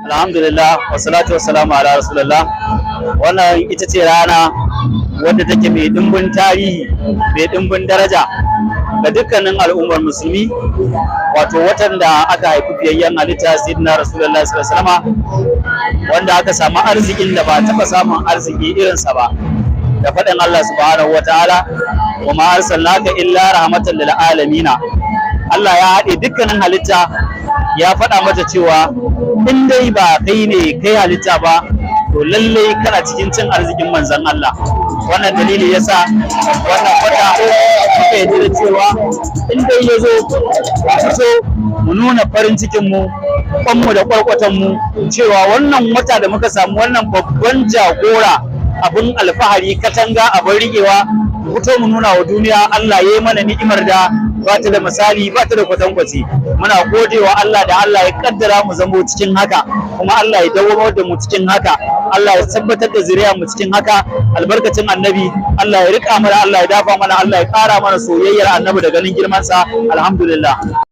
Alhamdulillah wassalatu wassalamu ala rasulillah. Wannan ita ce rana wadda take mai dimbin tarihi, mai dimbin daraja ga dukkanin al'ummar musulmi, wato watan da aka haifi fiyayyen halitta sayyidina rasulullah sallallahu alaihi wasallam, wanda aka samu arzikin da ba taɓa samun arziki irinsa ba, da faɗin Allah subhanahu wataala wa ma arsalnaka illa rahmatan lil alamina. Allah ya haɗe dukkanin halitta, ya faɗa mata cewa in dai ba kai ne kai halitta ba, to lallai kana cikin cin arzikin manzon Allah. Wannan dalili yasa wannan wata muka yi da cewa in dai ya zo fito mu nuna farin cikin mu, kwanmu da kwarkwatan mu, cewa wannan wata da muka samu wannan babban jagora, abin alfahari, katanga, abin riƙewa, fito mu nuna wa duniya Allah ya yi mana ni'imar da ba ta da misali, ba ta da kwatankwaci. Muna godewa Allah da Allah ya kaddara mu zamo cikin haka, kuma Allah ya dawo da mu cikin haka, Allah ya tabbatar da zuriya mu cikin haka, albarkacin annabi. Allah ya rika mana, Allah ya dafa mana, Allah ya ƙara mana soyayyar annabi da ganin girmansa. Alhamdulillah.